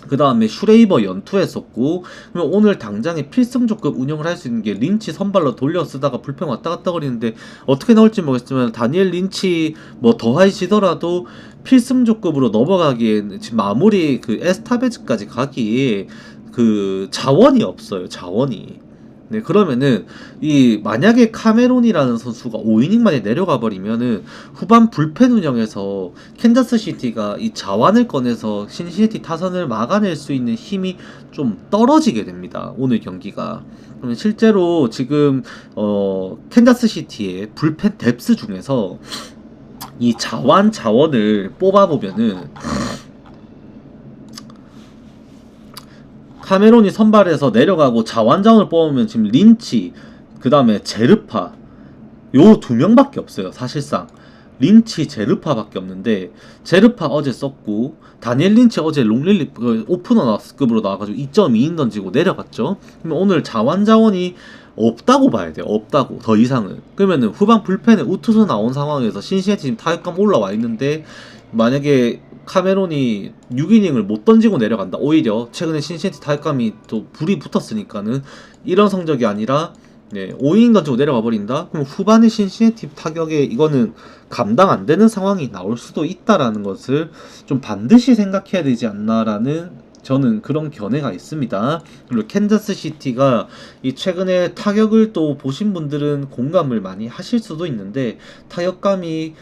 그 다음에 슈레이버 연투했었고, 그러면 오늘 당장에 필승조급 운영을 할 수 있는 게 린치 선발로 돌려 쓰다가 불펜 왔다 갔다 거리는데 어떻게 나올지 모르겠지만, 다니엘 린치 뭐 더하이지더라도 필승조급으로 넘어가기엔 지금 마무리 그 에스타베즈까지 가기에 그 자원이 없어요. 자원이. 네, 그러면은 만약에 카메론이라는 선수가 5이닝 만에 내려가 버리면은 후반 불펜 운영에서 캔자스시티가 이 자원을 꺼내서 신시내티 타선을 막아낼 수 있는 힘이 좀 떨어지게 됩니다. 오늘 경기가. 그러면 실제로 지금 캔자스시티의 불펜 뎁스 중에서 이 자원을 뽑아보면은 카메론이 선발해서 내려가고 자원자원을 뽑으면 지금 린치, 그 다음에 제르파, 요 2명밖에 없어요. 사실상 린치, 제르파밖에 없는데, 제르파 어제 썼고 다니엘 린치 어제 롱릴리 오프너급으로 나와가지고 2.2인 던지고 내려갔죠. 그러면 오늘 자원자원이 없다고 봐야 돼요. 없다고, 더 이상은. 그러면은 후반 불펜에 우투수 나온 상황에서 신시내티 지금 타격감 올라와 있는데, 만약에 카메론이 6이닝을 못 던지고 내려간다. 오히려 최근에 신시내티 타격감이 또 불이 붙었으니까는 이런 성적이 아니라 5이닝 던지고 내려가 버린다. 그럼 후반에 신시내티 타격에 이거는 감당 안 되는 상황이 나올 수도 있다라는 것을 좀 반드시 생각해야 되지 않나라는, 저는 그런 견해가 있습니다. 그리고 캔자스시티가 이 최근에 타격을 또 보신 분들은 공감을 많이 하실 수도 있는데, 타격감이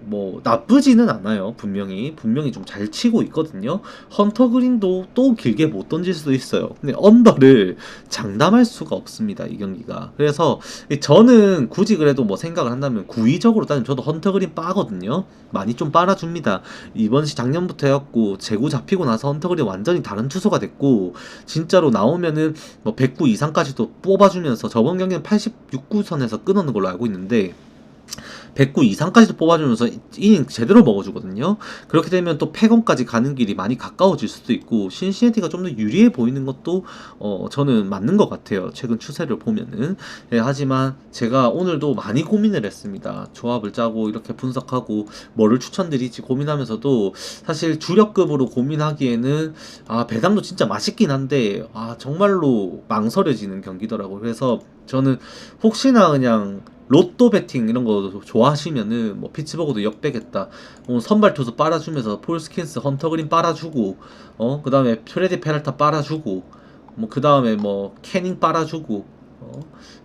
뭐 나쁘지는 않아요. 분명히 좀 잘 치고 있거든요. 헌터 그린도 또 길게 못 던질 수도 있어요. 근데 언더를 장담할 수가 없습니다, 이 경기가. 그래서 저는 굳이 그래도 뭐 생각을 한다면 구위적으로 따지면 저도 헌터 그린 빠거든요. 많이 좀 빨아줍니다. 이번 작년부터 해갖고 제구 잡히고 나서 헌터 그린 완전히 다른 투수가 됐고, 진짜로 나오면은 뭐 109 이상까지도 뽑아주면서 저번 경기는 86구선에서 끊어는 걸로 알고 있는데 109 이상까지도 뽑아주면서 이닝 제대로 먹어주거든요. 그렇게 되면 또 패건까지 가는 길이 많이 가까워질 수도 있고, 신시내티가 좀 더 유리해 보이는 것도 저는 맞는 것 같아요. 최근 추세를 보면은. 하지만 제가 오늘도 많이 고민을 했습니다. 조합을 짜고 이렇게 분석하고 뭐를 추천드릴지 고민하면서도 사실 주력급으로 고민하기에는 배당도 진짜 맛있긴 한데 정말로 망설여지는 경기더라고요. 그래서 저는 혹시나 그냥 로또 배팅 이런 거 좋아하시면은 뭐 피츠버그도 역배겠다. 선발 투수 빨아주면서 폴 스킨스, 헌터 그린 빨아주고, 그 다음에 프레디 페랄타 빨아주고, 뭐 그 다음에 뭐 캐닝 빨아주고,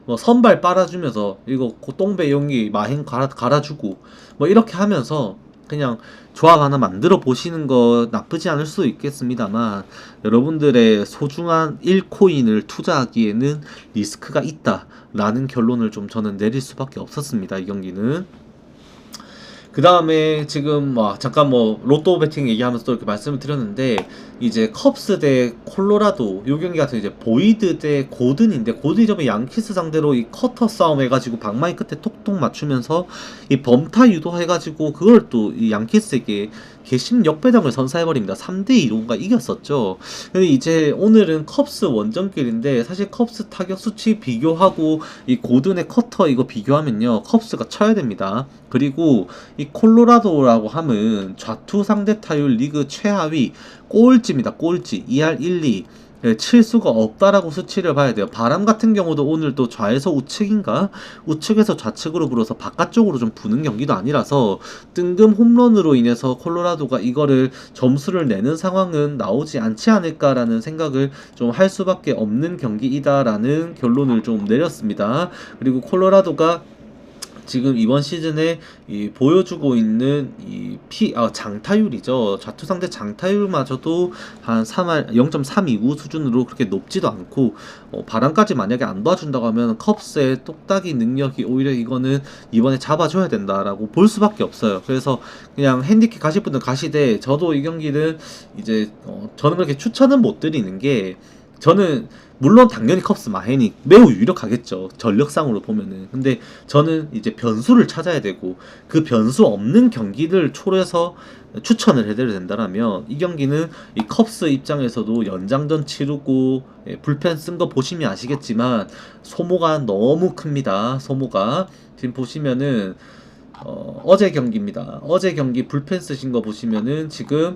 뭐 선발 빨아주면서 이거 똥배 용기 마행 갈아주고, 뭐 이렇게 하면서 그냥 조합 하나 만들어 보시는 거 나쁘지 않을 수도 있겠습니다만, 여러분들의 소중한 1코인을 투자하기에는 리스크가 있다 라는 결론을 좀 저는 내릴 수밖에 없었습니다, 이 경기는. 그 다음에 지금 잠깐 로또 배팅 얘기하면서 또 이렇게 말씀을 드렸는데 이제 컵스 대 콜로라도 요 경기 같은 이제 보이드 대 고든인데 고든이 저번 양키스 상대로 이 커터 싸움 해가지고 방망이 끝에 톡톡 맞추면서 이 범타 유도해가지고 그걸 또 이 양키스에게 개심 역배당을 선사해버립니다. 3대2로가 이겼었죠. 근데 이제 오늘은 컵스 원정길인데 사실 컵스 타격 수치 비교하고 이 고든의 커터 이거 비교하면요 컵스가 쳐야 됩니다. 그리고 이 콜로라도라고 하면 좌투 상대 타율 리그 최하위 꼴찌입니다. 꼴찌 2할 1, 2 칠 수가 없다라고 수치를 봐야 돼요. 바람 같은 경우도 오늘 또 좌에서 우측인가? 우측에서 좌측으로 불어서 바깥쪽으로 좀 부는 경기도 아니라서 뜬금 홈런으로 인해서 콜로라도가 이거를 점수를 내는 상황은 나오지 않지 않을까라는 생각을 좀 할 수밖에 없는 경기이다라는 결론을 좀 내렸습니다. 그리고 콜로라도가 지금 이번 시즌에 보여주고 있는 장타율이죠. 좌투 상대 장타율마저도 한 0.329 수준으로 그렇게 높지도 않고 바람까지 만약에 안 도와준다고 하면 컵스의 똑딱이 능력이 오히려 이거는 이번에 잡아줘야 된다라고 볼 수밖에 없어요. 그래서 그냥 핸디캡 가실 분들 가시되 저도 이 경기는 이제 저는 그렇게 추천은 못 드리는 게 저는 물론 당연히 컵스 마헨이 매우 유력하겠죠. 전력상으로 보면은. 근데 저는 이제 변수를 찾아야 되고 그 변수 없는 경기를 초래해서 추천을 해드려야 된다면 이 경기는 이 컵스 입장에서도 연장전 치르고 불펜 쓴 거 보시면 아시겠지만 소모가 너무 큽니다. 소모가 지금 보시면은 어제 경기입니다. 어제 경기 불펜 쓰신 거 보시면은 지금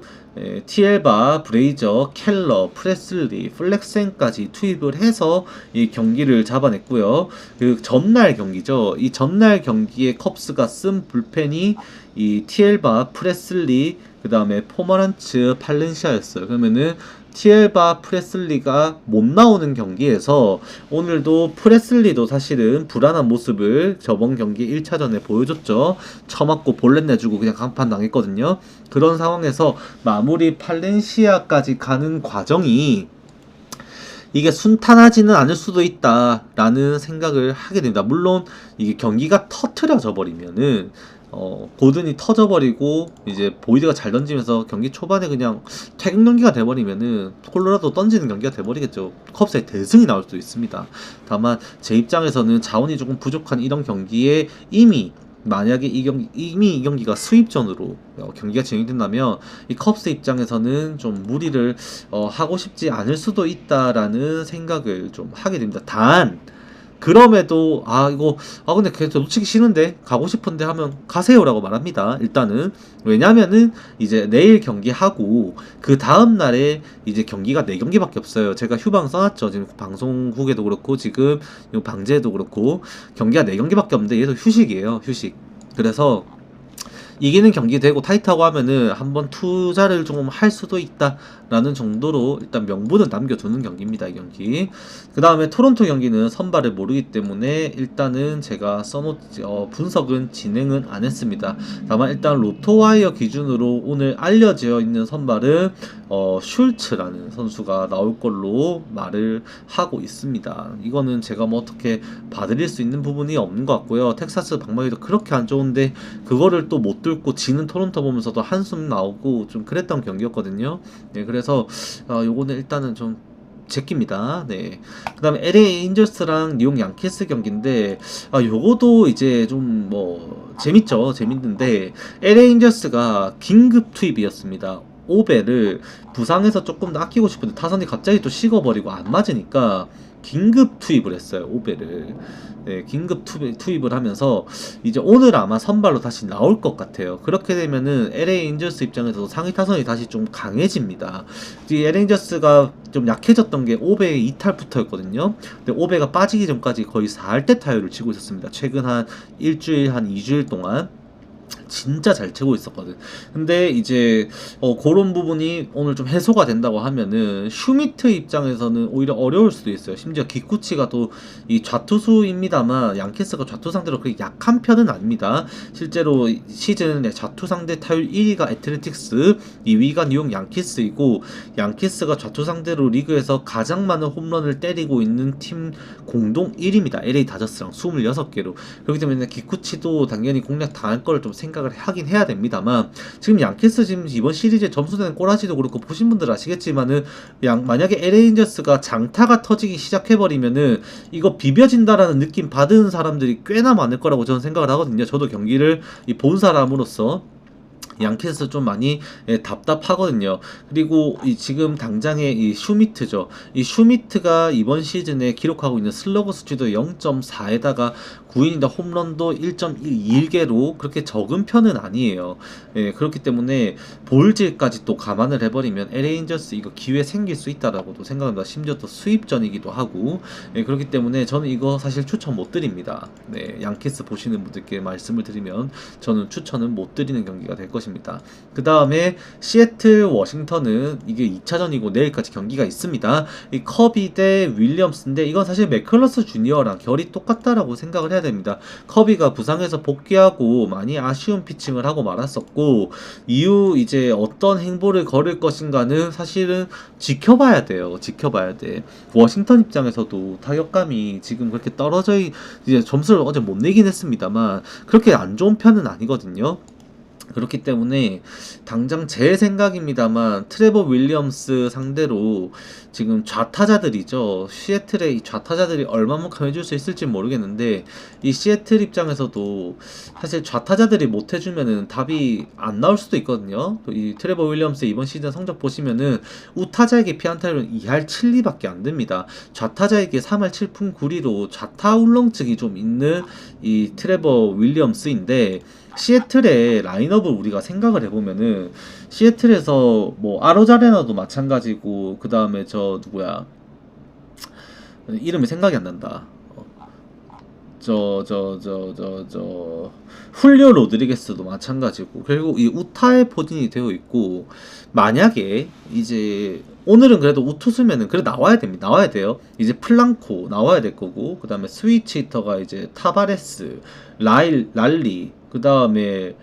티엘바, 브레이저, 켈러, 프레슬리, 플렉센까지 투입을 해서 이 경기를 잡아냈고요. 그 전날 경기죠. 이 전날 경기에 컵스가 쓴 불펜이 이 티엘바, 프레슬리, 그 다음에 포머란츠, 팔렌시아였어요. 그러면은 티엘바 프레슬리가 못 나오는 경기에서 오늘도 프레슬리도 사실은 불안한 모습을 저번 경기 1차전에 보여줬죠. 처맞고 볼넷 내주고 그냥 강판 당했거든요. 그런 상황에서 마무리 팔렌시아까지 가는 과정이 이게 순탄하지는 않을 수도 있다라는 생각을 하게 됩니다. 물론 이게 경기가 터트려져 버리면은 고든이 터져버리고 이제 보이드가 잘 던지면서 경기 초반에 그냥 퇴근 경기가 돼버리면은 콜로라도 던지는 경기가 돼버리겠죠. 컵스의 대승이 나올 수도 있습니다. 다만 제 입장에서는 자원이 조금 부족한 이런 경기에 이미 만약에 이미 이 경기가 수입전으로 경기가 진행된다면 이 컵스 입장에서는 좀 무리를 하고 싶지 않을 수도 있다라는 생각을 좀 하게 됩니다. 단 그럼에도 근데 그래도 놓치기 싫은데 가고 싶은데 하면 가세요라고 말합니다. 일단은 왜냐면은 이제 내일 경기하고 그 다음 날에 이제 경기가 4경기밖에 없어요. 제가 휴방 써놨죠. 지금 방송국에도 그렇고 지금 방제에도 그렇고 경기가 4경기밖에 없는데 얘도 휴식이에요. 휴식. 그래서 이기는 경기 되고 타이트하고 하면은 한번 투자를 좀 할 수도 있다라는 정도로 일단 명분은 남겨두는 경기입니다. 이 경기. 그 다음에 토론토 경기는 선발을 모르기 때문에 일단은 제가 분석은 진행은 안 했습니다. 다만 일단 로토와이어 기준으로 오늘 알려져 있는 선발은 슐츠라는 선수가 나올 걸로 말을 하고 있습니다. 이거는 제가 어떻게 봐드릴 수 있는 부분이 없는 것 같고요. 텍사스 방망이도 그렇게 안 좋은데 그거를 또 못 뚫고 지는 토론토 보면서도 한숨 나오고 좀 그랬던 경기였거든요. 네, 그래서 요거는 일단은 좀 제끼입니다. 네. 그 다음에 LA 인저스랑 뉴욕 양키스 경기인데, 요거도 이제 좀 재밌죠. 재밌는데, LA 인저스가 긴급 투입이었습니다. 오베를 부상해서 조금 더 아끼고 싶은데 타선이 갑자기 또 식어버리고 안 맞으니까 긴급 투입을 했어요. 오베를. 네, 긴급 투입을 하면서 이제 오늘 아마 선발로 다시 나올 것 같아요. 그렇게 되면은 LA 인저스 입장에서도 상위 타선이 다시 좀 강해집니다. 이 LA 인저스가 좀 약해졌던 게 오베의 2탈부터였거든요. 근데 오베가 빠지기 전까지 거의 4할대 타율을 치고 있었습니다. 최근 한 일주일, 한 2주일 동안. 진짜 잘 치고 있었거든. 근데 이제 그런 부분이 오늘 좀 해소가 된다고 하면은 슈미트 입장에서는 오히려 어려울 수도 있어요. 심지어 기쿠치가 또 이 좌투수입니다만 양키스가 좌투 상대로 그렇게 약한 편은 아닙니다. 실제로 시즌 좌투 상대 타율 1위가 애틀레틱스, 2위가 뉴욕 양키스이고 양키스가 좌투 상대로 리그에서 가장 많은 홈런을 때리고 있는 팀 공동 1위입니다. LA 다저스랑 26개로. 그렇기 때문에 기쿠치도 당연히 공략 당할 걸 좀 생각 생각을 하긴 해야 됩니다만, 지금 양키스 지금 이번 시리즈에 점수되는 꼬라지도 그렇고 보신 분들 아시겠지만은 만약에 LA 엔저스가 장타가 터지기 시작해버리면은 이거 비벼진다라는 느낌 받은 사람들이 꽤나 많을 거라고 저는 생각을 하거든요. 저도 경기를 본 사람으로서 양키스 좀 많이 답답하거든요. 그리고 지금 당장의 이 슈미트죠. 이 슈미트가 이번 시즌에 기록하고 있는 슬러그 수치도 0.4에다가 9인이다 홈런도 1.21개로 그렇게 적은 편은 아니에요. 그렇기 때문에 볼즈까지 또 감안을 해버리면 LA 엔저스 이거 기회 생길 수 있다라고도 생각합니다. 심지어 또 수입전이기도 하고, 그렇기 때문에 저는 이거 사실 추천 못 드립니다. 양키스 보시는 분들께 말씀을 드리면 저는 추천은 못 드리는 경기가 될 것입니다. 그 다음에 시애틀 워싱턴은 이게 2차전이고 내일까지 경기가 있습니다. 이 커비 대 윌리엄스인데 이건 사실 맥컬러스 주니어랑 결이 똑같다라고 생각을 해야 됩니다. 커비가 부상에서 복귀하고 많이 아쉬운 피칭을 하고 말았었고, 이후 이제 어떤 행보를 걸을 것인가는 사실은 지켜봐야 돼요. 지켜봐야 돼. 워싱턴 입장에서도 타격감이 지금 그렇게 이제 점수를 어제 못 내긴 했습니다만 그렇게 안 좋은 편은 아니거든요. 그렇기 때문에 당장 제 생각입니다만 트레버 윌리엄스 상대로 지금 좌타자들이죠. 시애틀의 이 좌타자들이 얼마만큼 해줄 수 있을지 모르겠는데, 이 시애틀 입장에서도 사실 좌타자들이 못 해주면은 답이 안 나올 수도 있거든요. 또 이 트레버 윌리엄스 이번 시즌 성적 보시면은 우타자에게 피안타율은 2할 7리밖에 안 됩니다. 좌타자에게 3할 7푼 9리로 좌타 울렁증이 좀 있는 이 트레버 윌리엄스인데, 시애틀의 라인업을 우리가 생각을 해보면은 시애틀에서 뭐 아로자레나도 마찬가지고, 그 다음에 저 누구야 이름이 생각이 안 난다. 훌리오 로드리게스도 마찬가지고, 결국 이 우타에 포진이 되어 있고, 만약에 이제 오늘은 그래도 우투수면은 그래 나와야 됩니다. 나와야 돼요. 이제 플랑코 나와야 될 거고, 그 다음에 스위치터가 이제 타바레스, 랄리, 그 다음에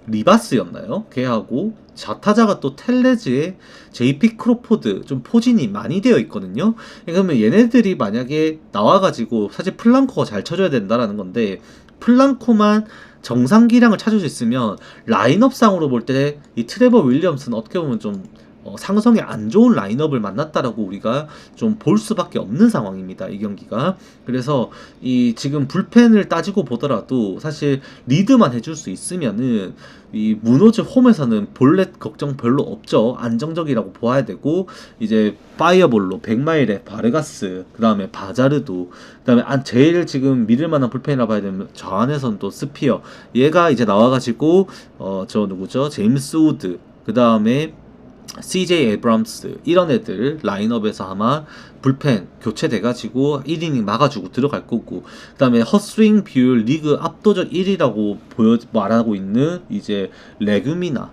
리바스였나요? 걔하고 좌타자가 또 텔레즈에 JP 크로포드 좀 포진이 많이 되어 있거든요. 그러면 얘네들이 만약에 나와가지고 사실 플랑코가 잘 쳐줘야 된다라는 건데, 플랑코만 정상기량을 찾을 수 있으면 라인업상으로 볼 때 이 트레버 윌리엄스는 어떻게 보면 좀 상성이 안 좋은 라인업을 만났다라고 우리가 좀 볼 수밖에 없는 상황입니다, 이 경기가. 그래서 이 지금 불펜을 따지고 보더라도 사실 리드만 해줄 수 있으면은 이 무노즈 홈에서는 볼넷 걱정 별로 없죠. 안정적이라고 보아야 되고, 이제 파이어볼로, 백마일의 바르가스, 그 다음에 바자르도, 그 다음에 제일 지금 믿을만한 불펜이라 봐야 되면 저 안에서는 또 스피어, 얘가 이제 나와가지고 저 누구죠? 제임스 우드, 그 다음에 CJ 에브람스, 이런 애들 라인업에서 아마 불펜 교체돼가지고 1이닝 막아주고 들어갈 거고, 그 다음에 헛스윙 비율 리그 압도적 1위라고 말하고 있는 이제 레그미나,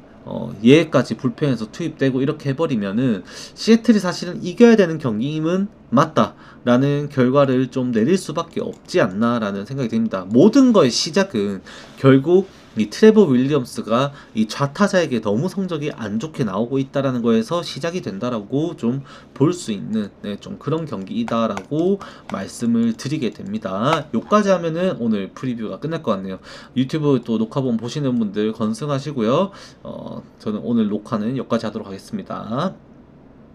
얘까지 불펜에서 투입되고 이렇게 해버리면은 시애틀이 사실은 이겨야 되는 경기임은 맞다라는 결과를 좀 내릴 수밖에 없지 않나라는 생각이 듭니다. 모든 거의 시작은 결국 이 트레버 윌리엄스가 이 좌타자에게 너무 성적이 안 좋게 나오고 있다라는 거에서 시작이 된다라고 좀 볼 수 있는 좀 그런 경기이다라고 말씀을 드리게 됩니다. 요까지 하면은 오늘 프리뷰가 끝날 것 같네요. 유튜브 또 녹화본 보시는 분들 건승하시고요. 저는 오늘 녹화는 여기까지 하도록 하겠습니다.